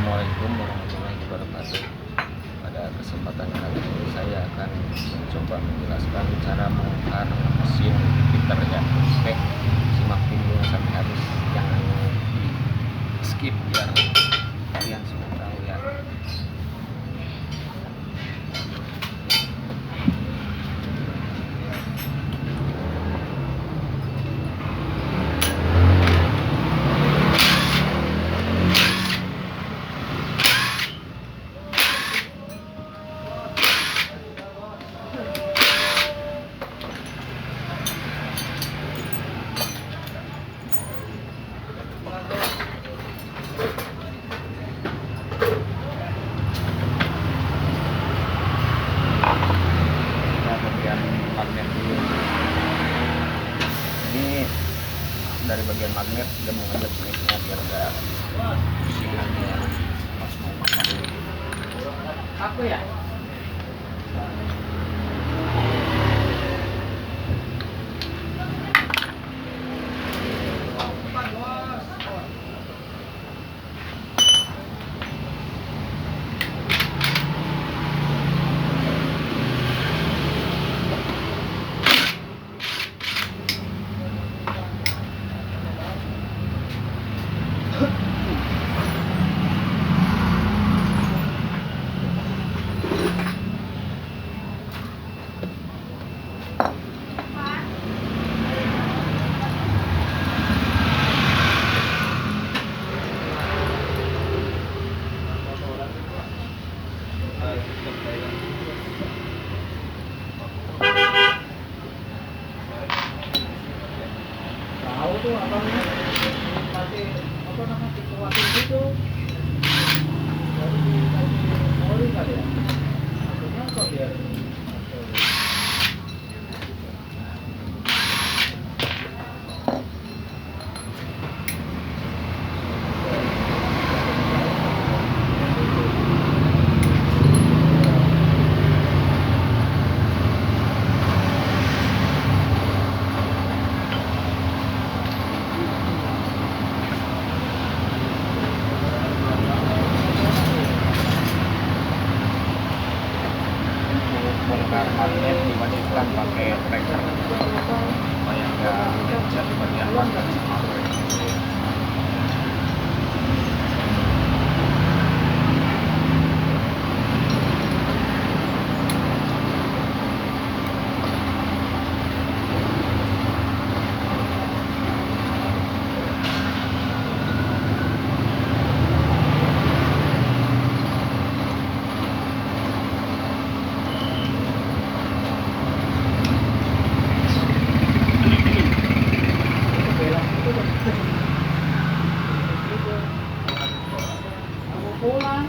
Assalamualaikum warahmatullahi wabarakatuh. Pada kesempatan kali ini saya akan mencoba menjelaskan cara membongkar mesin heater ya. Oke, simak videonya sampai habis, jangan di skip biar kalian semua tahu ya. Bagian magnet dulu. Ini dari bagian magnet dia mengajak snake-nya biar enggak pusing nanti ya pas mau makan. Aku ya? Tahu tuh abangnya pakai apa namanya dikuatin gitu. Baru dikasih oli kali ya. Maksudnya apa biar Bongkar magnet diwajibkan pakai tracker supaya nggak lecet bagian magnet sama magnet. pulang?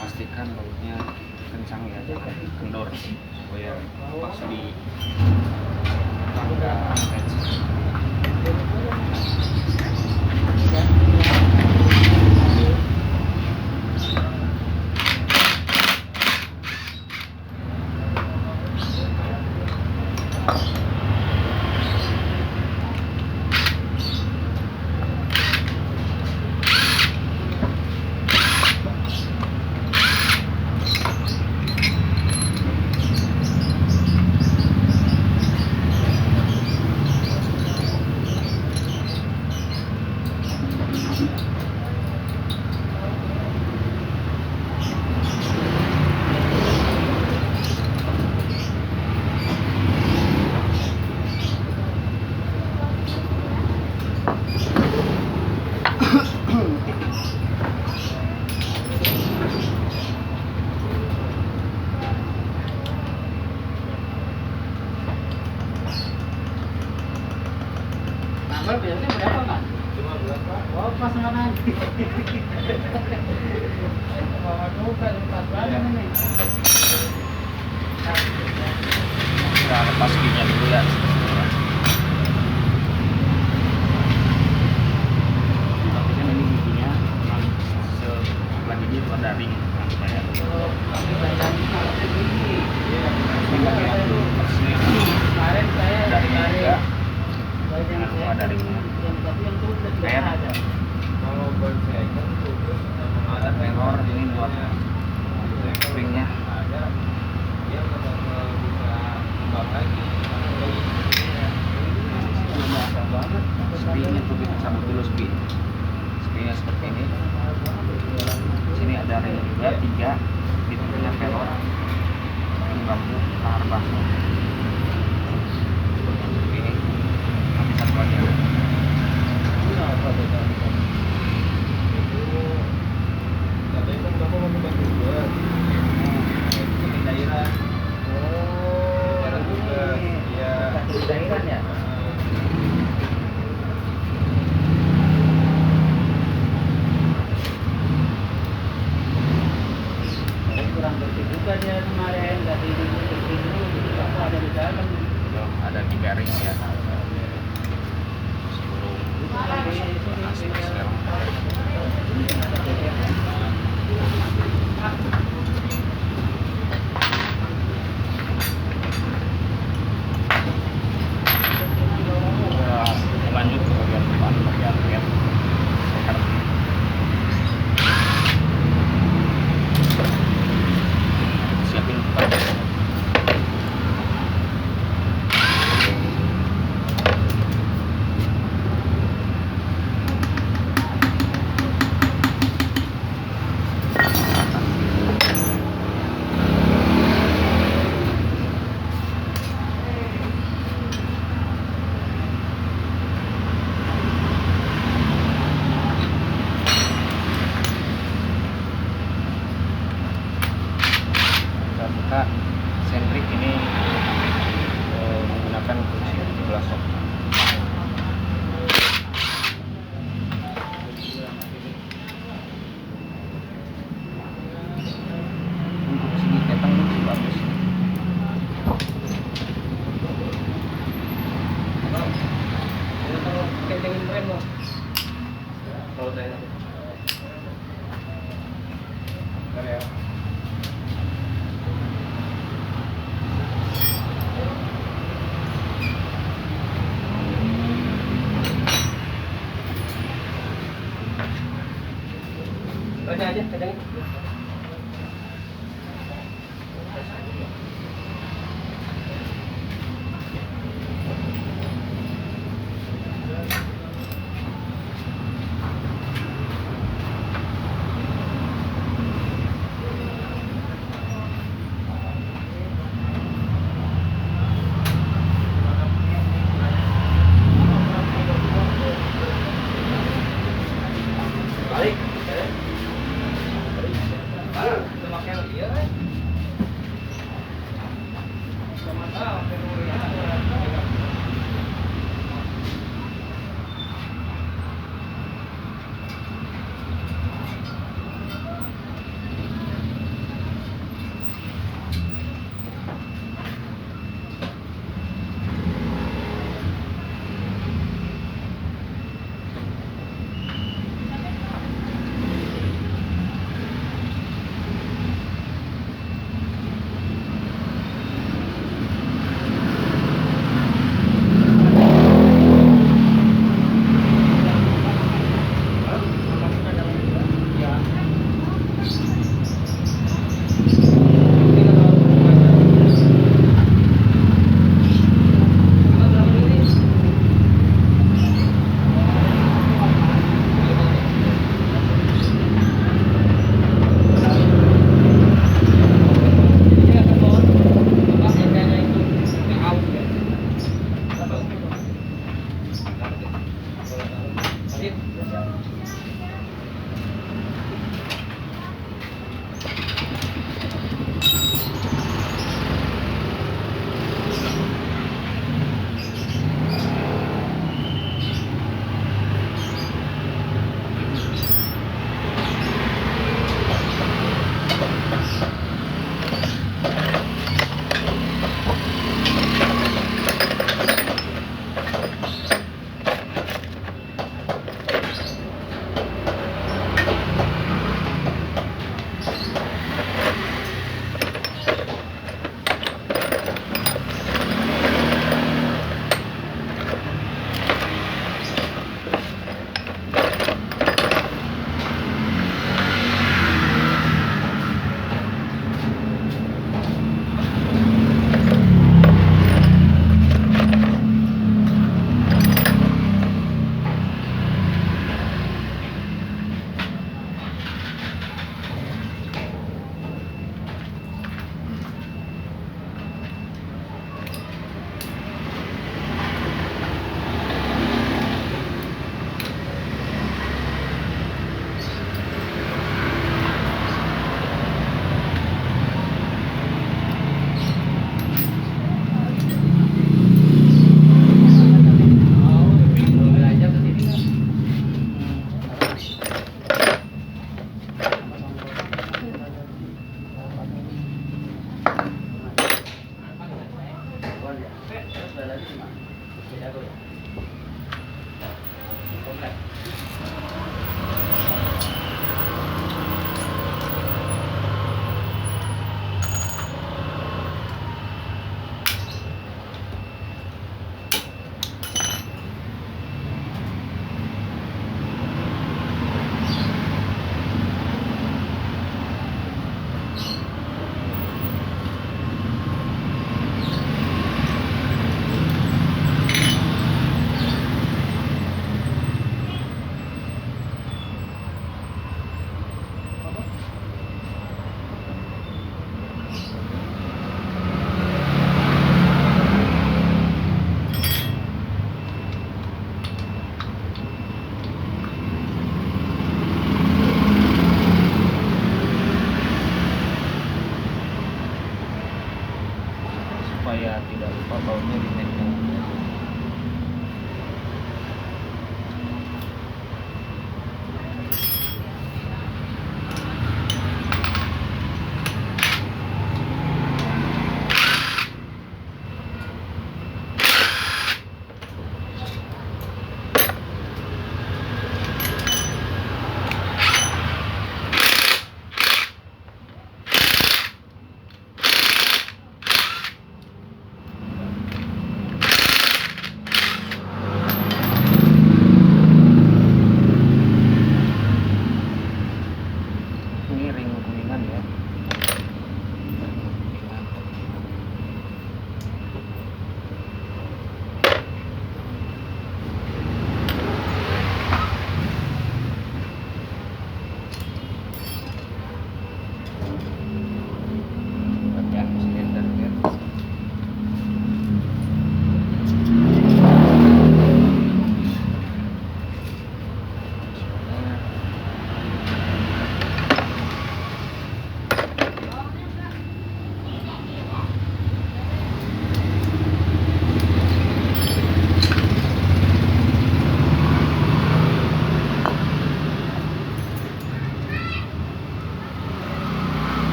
Pastikan bautnya kencang ya, jangan kendor supaya pas di tangga attach. Nambah biasanya berapa kan? 15. Oh pas kanan. Bawa juga tempat banget nih. Kita lepas keynya dulu ya. jangan lupa dari air. Kalau bersihkan terus Ada pelor ini buat springnya. dia bisa kembang lagi. Banget. Springnya tuh kita cabut dulu springnya seperti ini. Sini ada ring juga 3 di tengahnya pelor. Ini bambu lahar bambu. Seperti ini. Nanti satu lagi ada. Apa beda? Itu katanya kan kamu mau buka juga. Itu di daerah. Oh, daerah juga. Iya. Di daerah ya. Kurang bersih juga dia kemarin, nggak tidur dulu, jadi apa ada di dalam. Ada 3 ring ya. Lanjut ke bagian depan, bagian head. Siapin depan. Kita buka sentrik ini menggunakan kunci 17 sok. Untuk segi ketang sih bagus. Kencengin rem lo. Kalau saya ya. Aja, kencengin. Balik. Kita pakai dia kan. Sama tahu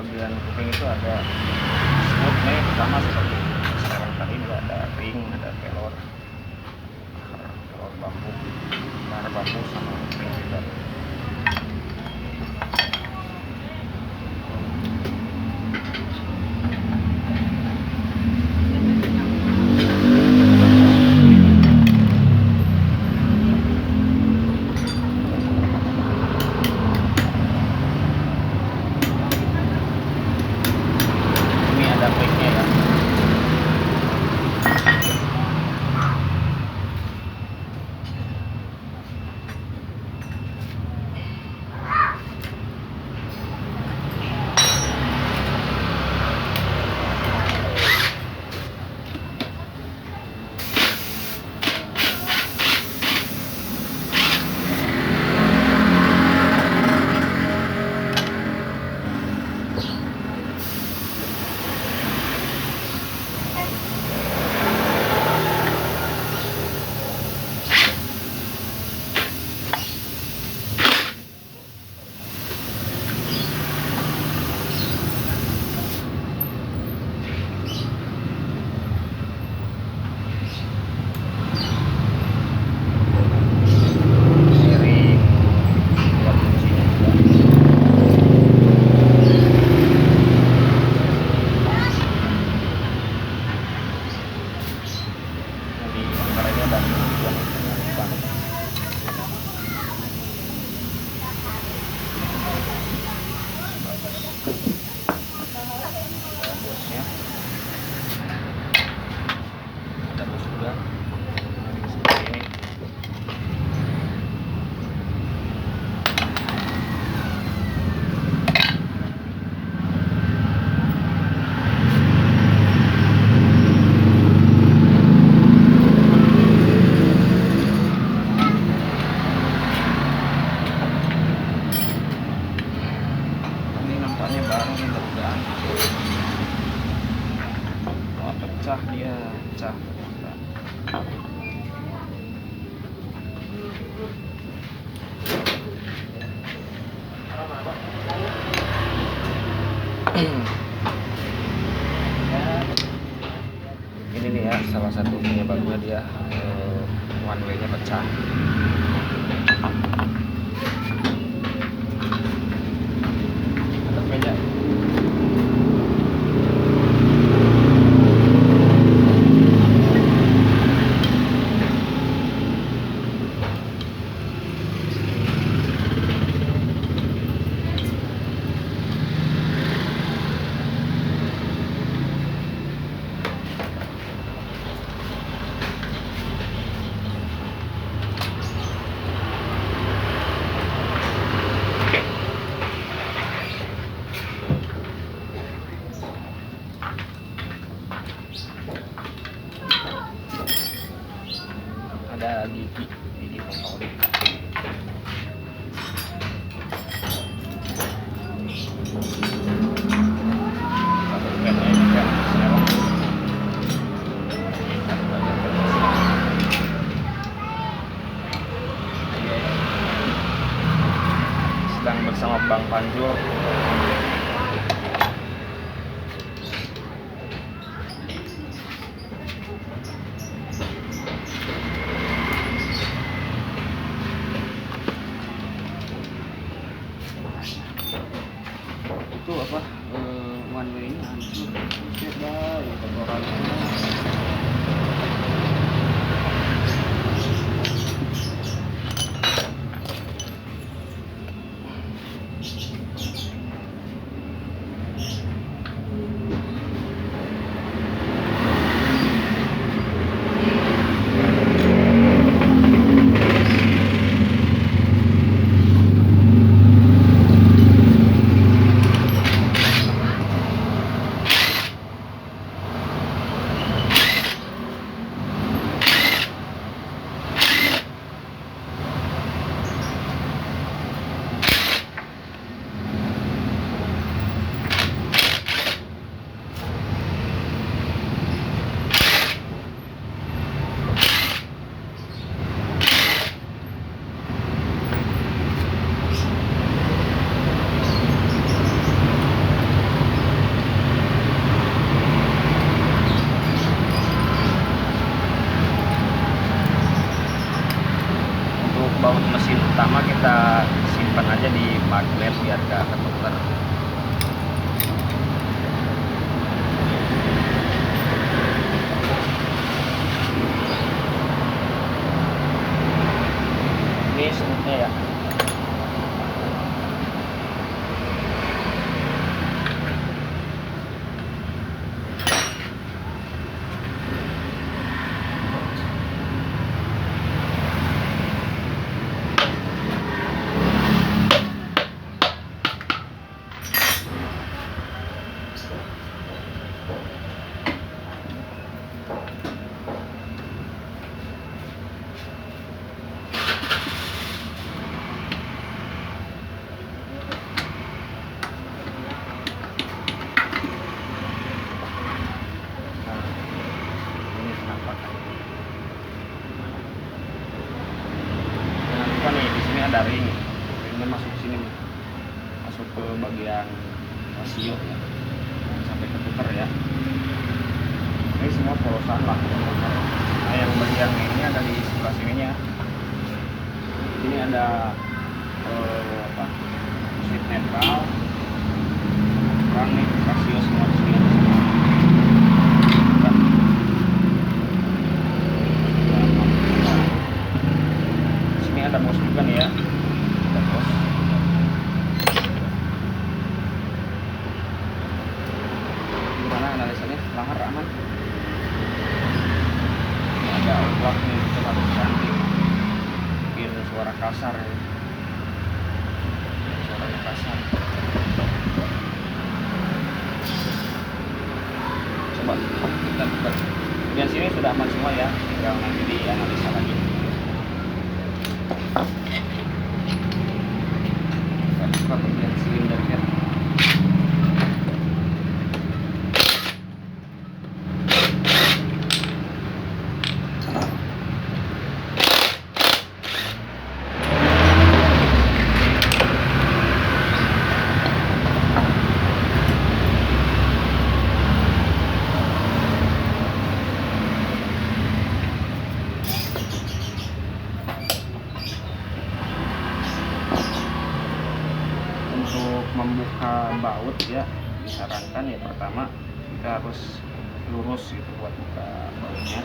bagian kuping itu ada spotnya pertama seperti sekarang tadi juga ada ring, ada pelor bambu, pelor bambu sama ring juga. Ini ada plate-nya ya. Pecah dia, pecah. Ini nih ya salah satu penyebabnya dia one way-nya pecah. Ada meja. Ada gigi pengawet. Sedang bersama Bang Panjur. Itu apa one way nya hancur. Buset dah, ya kotorannya. lem biar gak ketukar. Ini semutnya ya. Nih di sini ada ringnya masuk ke sini nih, masuk ke bagian rasio ya, sampai ketukar ya. Ini semua polosan lah. Nah yang bagian ini ada di sebelah sininya. Ini ada sheet netral, kurang nih rasio semua di sini. Ada bos juga nih ya, ada bos. Gimana analisanya? Lahar aman. Ini ada oblak nih, itu harus cantik. Bikin suara kasar ya. Suaranya kasar. Coba kita buka. Bagian sini sudah aman semua ya, tinggal nanti dianalisa lagi. Buka bagian silindernya. Untuk membuka baut ya, disarankan ya pertama kita harus lurus gitu buat buka bautnya,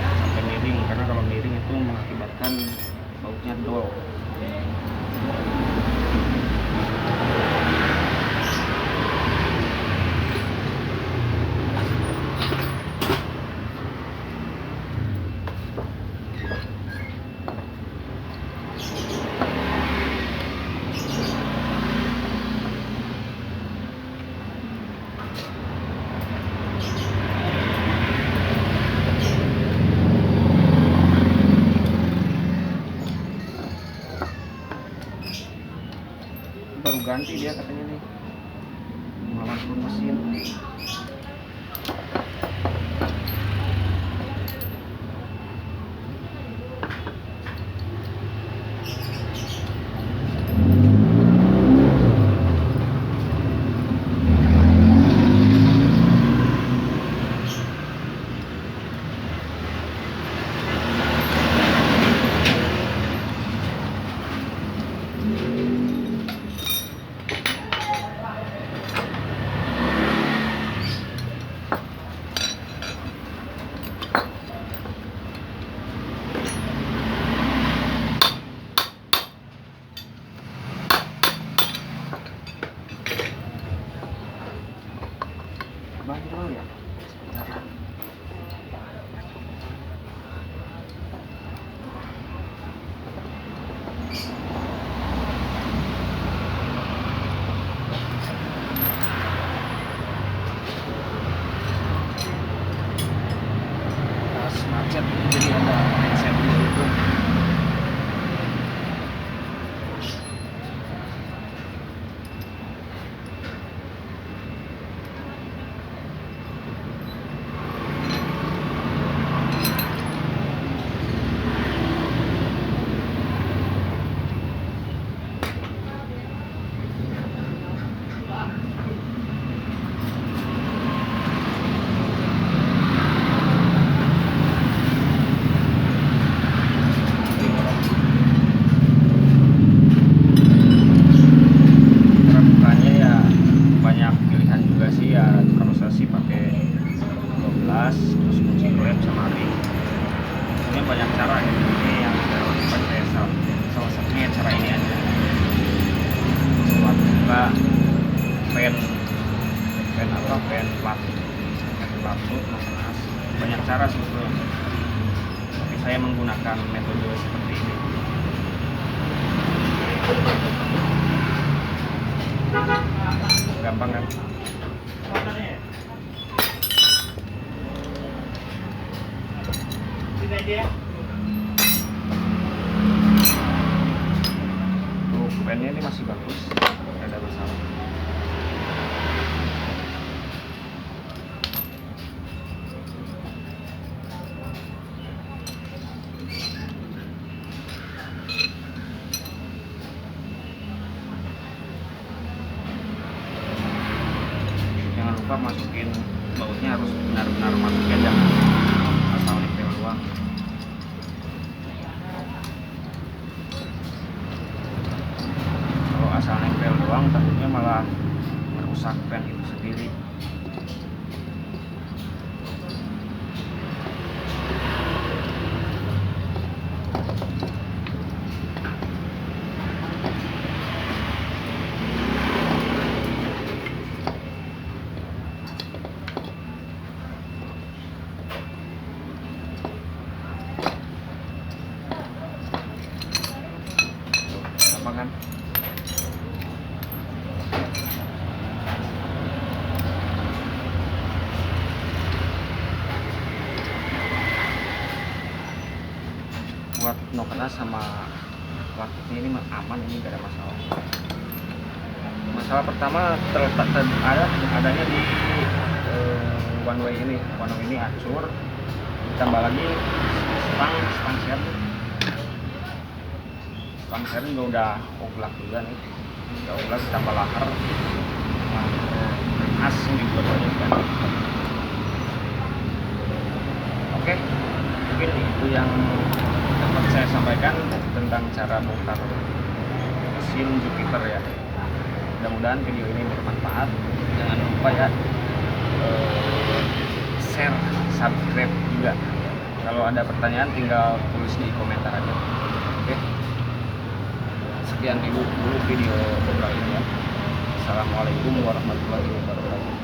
sampai miring, karena kalau miring itu mengakibatkan bautnya dol. Baru ganti dia katanya nih, melawan mesin. menggunakan metode seperti ini. Gampang kan? Tuh, pennya ini masih bagus, tidak ada masalah. Jangan lupa masukin bautnya, harus benar-benar masukin, jangan asal nempel doang. Kalau asal nempel doang tentunya malah merusak pen itu sendiri. Gampang kan? Buat no keras sama plastiknya ini aman, ini gak ada masalah. Masalah pertama terletak adanya di one way ini hancur, ditambah lagi stang share juga udah oblak juga nih, udah oblak ditambah lahar as ini dua-duanya kan. Oke, mungkin itu yang dapat saya sampaikan tentang cara bongkar mesin Jupiter ya. Mudah-mudahan video ini bermanfaat. Jangan lupa ya share, subscribe juga. Kalau ada pertanyaan tinggal tulis di komentar aja. Oke. Sekian dulu video ini ya. Assalamualaikum warahmatullahi wabarakatuh.